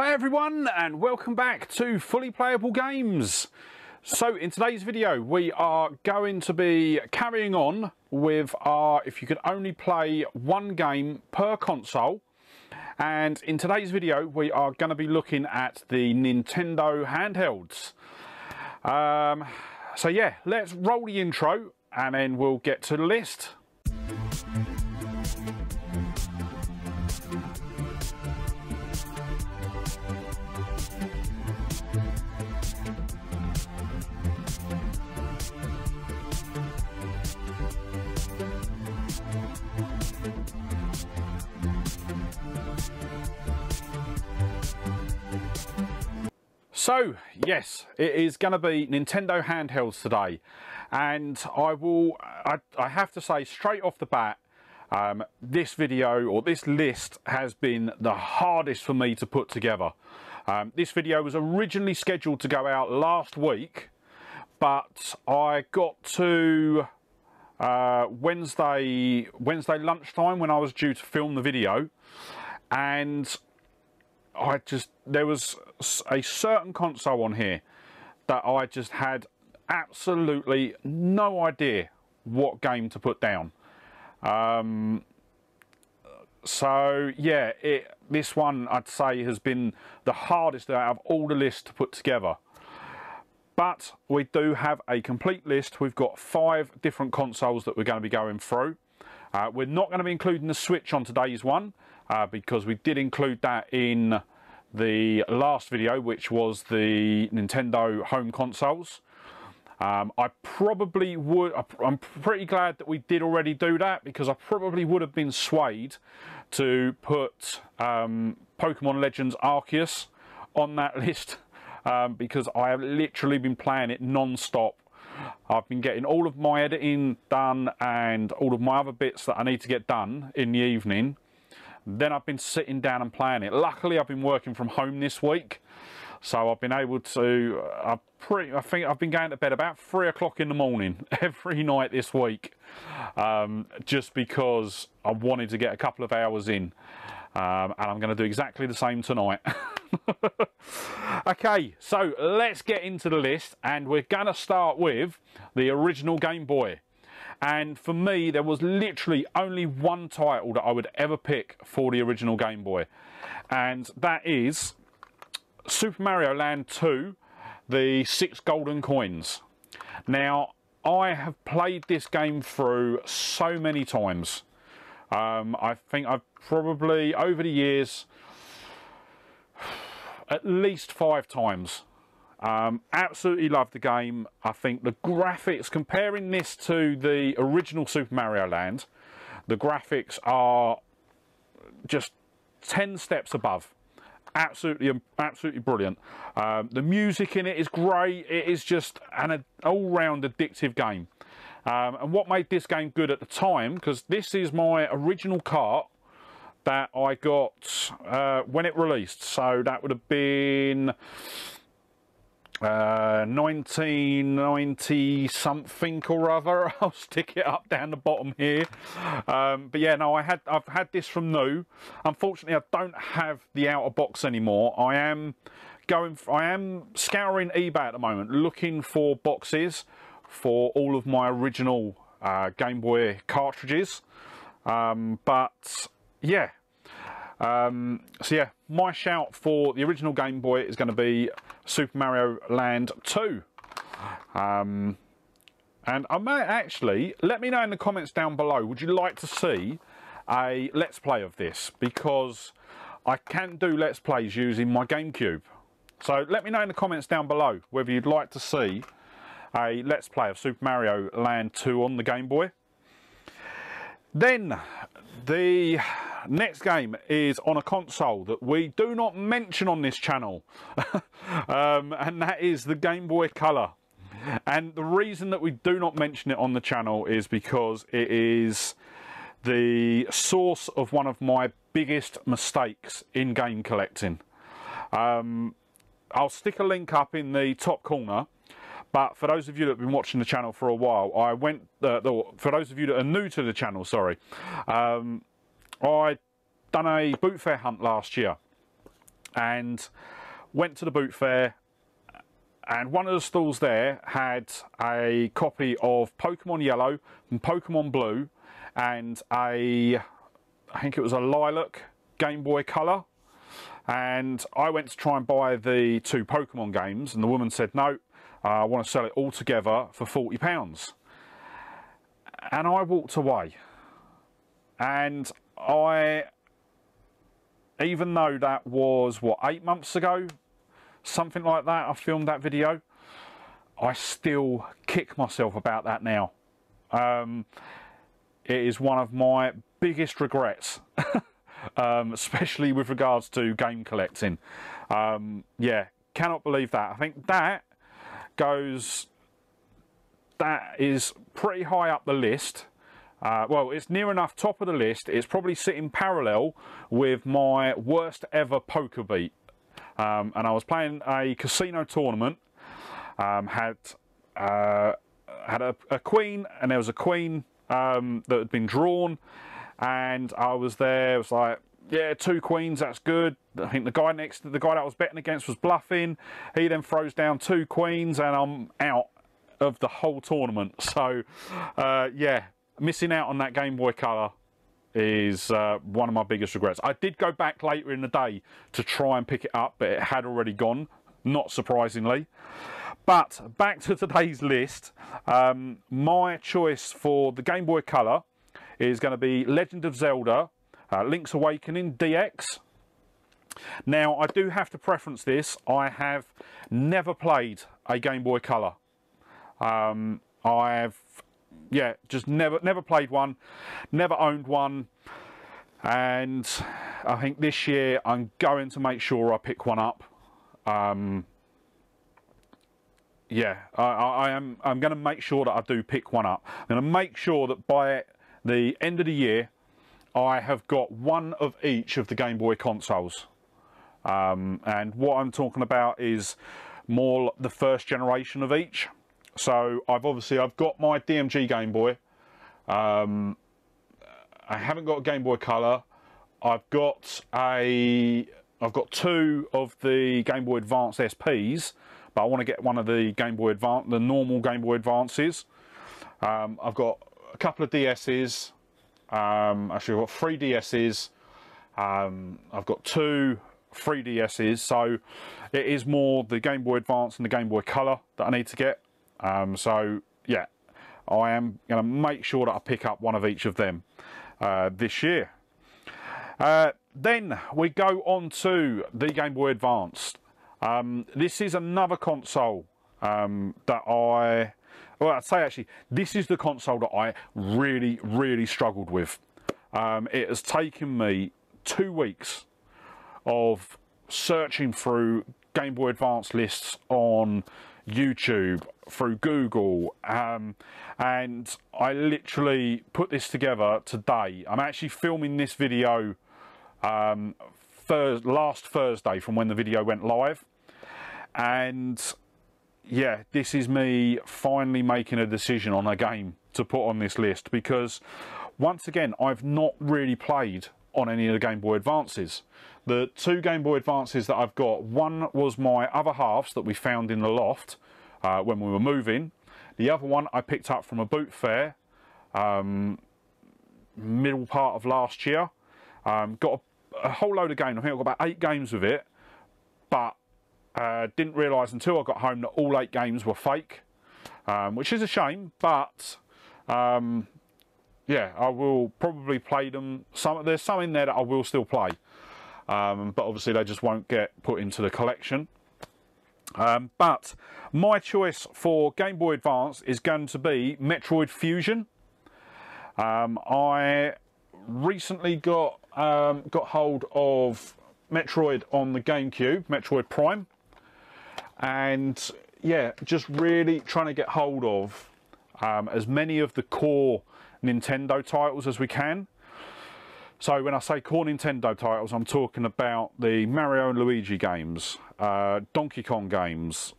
Hi everyone, and welcome back to Fully Playable Games. So in today's video we are going to be carrying on with our if you could only play one game per console, and in today's video we are going to be looking at the Nintendo handhelds. So yeah, let's roll the intro and then we'll get to the list. So yes, it is going to be Nintendo handhelds today, and I have to say straight off the bat, this video or this list has been the hardest for me to put together. This video was originally scheduled to go out last week, but I got to Wednesday lunchtime when I was due to film the video, and there was a certain console on here that I just had absolutely no idea what game to put down. So yeah, this one I'd say has been the hardest out of all the lists to put together. But we do have a complete list. We've got 5 different consoles that we're going to be going through. We're not going to be including the Switch on today's one, because we did include that in the last video, which was the Nintendo home consoles. I probably would, I'm pretty glad that we did already do that, because I probably would have been swayed to put Pokemon Legends Arceus on that list, because I have literally been playing it non-stop. I've been getting all of my editing done and all of my other bits that I need to get done in the evening. Then I've been sitting down and playing it. Luckily, I've been working from home this week, so I've been able to. I think I've been going to bed about 3 o'clock in the morning every night this week, just because I wanted to get a couple of hours in, and I'm going to do exactly the same tonight. Okay, so let's get into the list, and we're going to start with the original Game Boy. And for me, there was literally only one title that I would ever pick for the original Game Boy, and that is Super Mario Land 2, the 6 golden coins. Now, I have played this game through so many times. I think I've probably, over the years, at least 5 times. Absolutely love the game. I think the graphics, comparing this to the original Super Mario Land, the graphics are just 10 steps above. Absolutely brilliant. The music in it is great. It is just an all-round addictive game. And what made this game good at the time, because this is my original cart that I got when it released. So that would have been 1990 something or other. I'll stick it up down the bottom here. But yeah, no, I've had this from new. Unfortunately, I don't have the outer box anymore. I am scouring eBay at the moment, looking for boxes for all of my original Game Boy cartridges. But yeah. So yeah, my shout for the original Game Boy is going to be Super Mario Land 2. And I may actually, let me know in the comments down below, would you like to see a Let's Play of this? Because I can do Let's Plays using my GameCube. So let me know in the comments down below whether you'd like to see a Let's Play of Super Mario Land 2 on the Game Boy. Then the next game is on a console that we do not mention on this channel, and that is the Game Boy Color. And the reason that we do not mention it on the channel is because it is the source of one of my biggest mistakes in game collecting. I'll stick a link up in the top corner. But for those of you that have been watching the channel for a while, for those of you that are new to the channel, sorry, I done a boot fair hunt last year, and went to the boot fair, and one of the stalls there had a copy of Pokemon Yellow and Pokemon Blue and I think it was a Lilac Game Boy Color. And I went to try and buy the 2 Pokemon games, and the woman said, no, I want to sell it all together for £40. And I walked away. And even though that was, what, 8 months ago? Something like that, I filmed that video. I still kick myself about that now. It is one of my biggest regrets. Especially with regards to game collecting. Yeah, cannot believe that. I think that is pretty high up the list. Well, it's near enough top of the list. It's probably sitting parallel with my worst ever poker beat. And I was playing a casino tournament. Had a queen, and there was a queen that had been drawn. And I was there, it was like, yeah, 2 queens, that's good. I think the guy that I was betting against was bluffing. He then throws down 2 queens and I'm out of the whole tournament. So, yeah, missing out on that Game Boy Color is one of my biggest regrets. I did go back later in the day to try and pick it up, but it had already gone, not surprisingly. But back to today's list, my choice for the Game Boy Color is going to be Legend of Zelda, Link's Awakening DX. Now, I do have to preference this. I have never played a Game Boy Color. I've, yeah, just never played one, never owned one. And I think this year I'm going to make sure I pick one up. Yeah, I'm going to make sure that I do pick one up. I'm going to make sure that by the end of the year, I have got one of each of the Game Boy consoles. And what I'm talking about is more the first generation of each. So I've got my DMG Game Boy. I haven't got a Game Boy Color. I've got 2 of the Game Boy Advance SPs, but I want to get one of the Game Boy Advance, the normal Game Boy Advances. I've got a couple of DSs. Actually, I've got 3 DSs. I've got 2 3DSs. So it is more the Game Boy Advance and the Game Boy Color that I need to get. So yeah, I am going to make sure that I pick up one of each of them this year. Then we go on to the Game Boy Advance. This is another console that I'd say actually, this is the console that I really struggled with. It has taken me 2 weeks of searching through Game Boy Advance lists on YouTube, through Google, and I literally put this together today. I'm actually filming this video last Thursday from when the video went live, and yeah, this is me finally making a decision on a game to put on this list, because once again I've not really played on any of the Game Boy Advances. The 2 Game Boy Advances that I've got, one was my other halves that we found in the loft when we were moving. The other one I picked up from a boot fair middle part of last year. Got a whole load of games. I think I've got about 8 games with it, but didn't realise until I got home that all 8 games were fake, which is a shame, but yeah, I will probably play them. There's some in there that I will still play, but obviously they just won't get put into the collection. But my choice for Game Boy Advance is going to be Metroid Fusion. I recently got hold of Metroid on the GameCube, Metroid Prime, and yeah, just really trying to get hold of as many of the core Nintendo titles as we can. So when I say core Nintendo titles, I'm talking about the Mario and Luigi games, Donkey Kong games,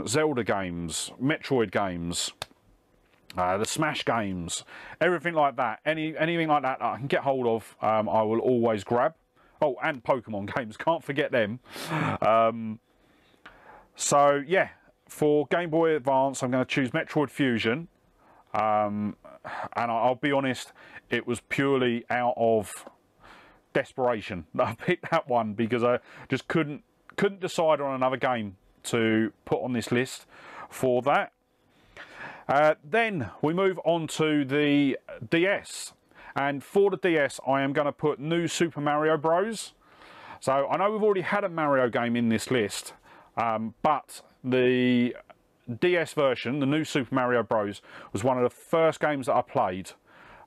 Zelda games, Metroid games, the Smash games, everything like that. Anything like that I can get hold of, I will always grab. Oh, and Pokemon games, can't forget them. So yeah, for Game Boy Advance, I'm going to choose Metroid Fusion. And I'll be honest, it was purely out of desperation that I picked that one, because I just couldn't decide on another game to put on this list for that. Then we move on to the DS, and for the DS I am going to put New Super Mario Bros. So I know we've already had a Mario game in this list, but the DS version, the New Super Mario Bros, was one of the first games that I played.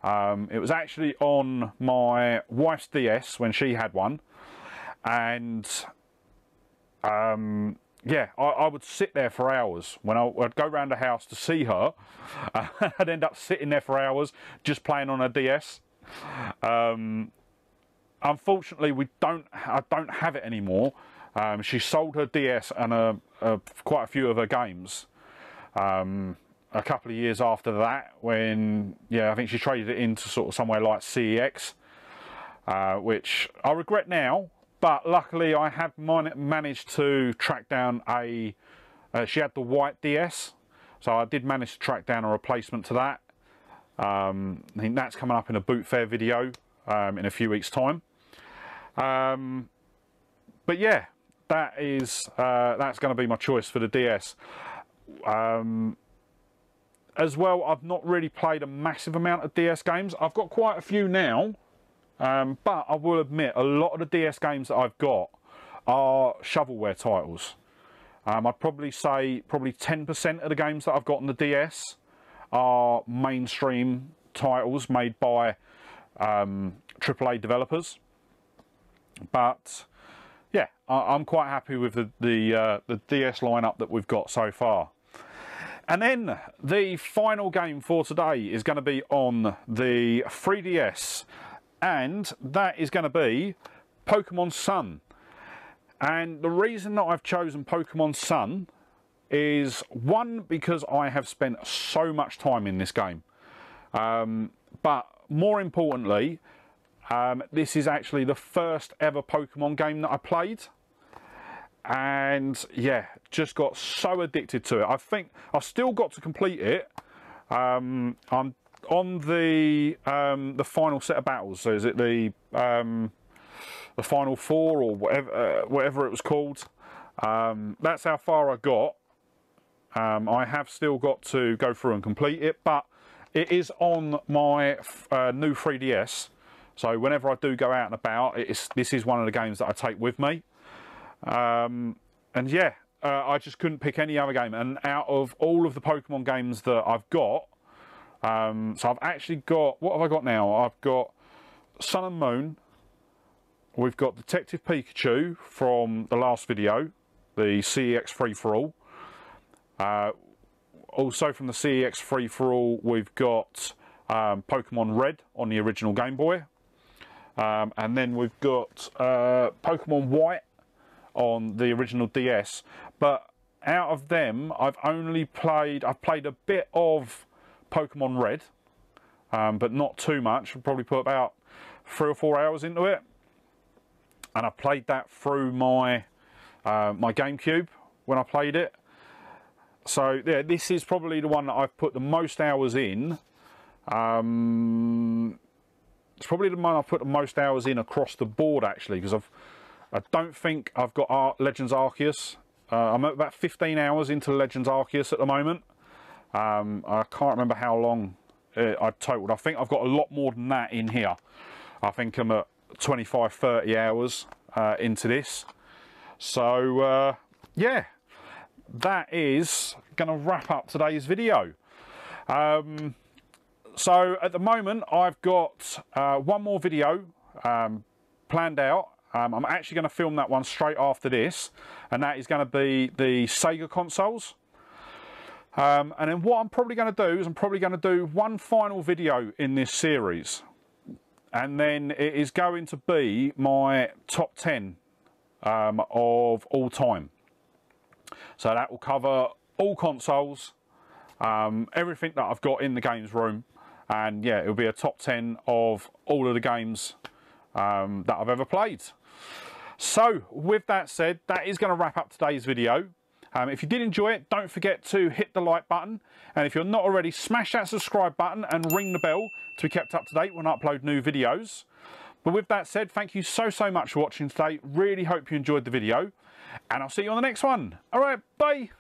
It was actually on my wife's DS when she had one, and yeah, I would sit there for hours. When I'd go around the house to see her, I'd end up sitting there for hours just playing on a DS. Unfortunately, I don't have it anymore. She sold her DS and quite a few of her games a couple of years after that, when, yeah, I think she traded it into sort of somewhere like CEX, which I regret now. But luckily I have managed to track down she had the white DS, so I did manage to track down a replacement to that. I think that's coming up in a boot fair video in a few weeks' time. But yeah, that's going to be my choice for the DS. As well, I've not really played a massive amount of DS games. I've got quite a few now. But I will admit, a lot of the DS games that I've got are shovelware titles. I'd probably say 10% of the games that I've got on the DS are mainstream titles made by AAA developers. But yeah, I'm quite happy with the DS lineup that we've got so far. And then the final game for today is going to be on the 3DS. And that is going to be Pokemon Sun. And the reason that I've chosen Pokemon Sun is, one, because I have spent so much time in this game. But more importantly, this is actually the first ever Pokemon game that I played. And yeah, just got so addicted to it. I think I've still got to complete it. I'm on the final set of battles. So is it the final four or whatever it was called? That's how far I got. I have still got to go through and complete it, but it is on my new 3DS. So whenever I do go out and about, this is one of the games that I take with me. And yeah, I just couldn't pick any other game. And out of all of the Pokemon games that I've got, so I've actually got, what have I got now? I've got Sun and Moon. We've got Detective Pikachu from the last video, the CEX Free-for-All. Also from the CEX Free-for-All, we've got Pokemon Red on the original Game Boy. And then we've got Pokemon White on the original DS. But out of them, I've played a bit of Pokemon Red, but not too much. I'll probably put about 3 or 4 hours into it. And I played that through my my GameCube when I played it. So yeah, this is probably the one that I've put the most hours in. It's probably the one I've put the most hours in across the board, actually, because I don't think I've got Legends Arceus. I'm at about 15 hours into Legends Arceus at the moment. I can't remember how long I totaled. I think I've got a lot more than that in here. I think I'm at 25-30 hours into this. So yeah, that is going to wrap up today's video. So at the moment I've got one more video planned out. I'm actually going to film that one straight after this, and that is going to be the Sega consoles. And then what I'm probably going to do is I'm probably going to do one final video in this series, and then it is going to be my top 10 of all time. So that will cover all consoles, everything that I've got in the games room, and yeah, it'll be a top 10 of all of the games that I've ever played. So with that said, that is going to wrap up today's video. If you did enjoy it, don't forget to hit the like button, and if you're not already, smash that subscribe button and ring the bell to be kept up to date when I upload new videos. But with that said, thank you so much for watching today. Really hope you enjoyed the video, and I'll see you on the next one. All right, bye.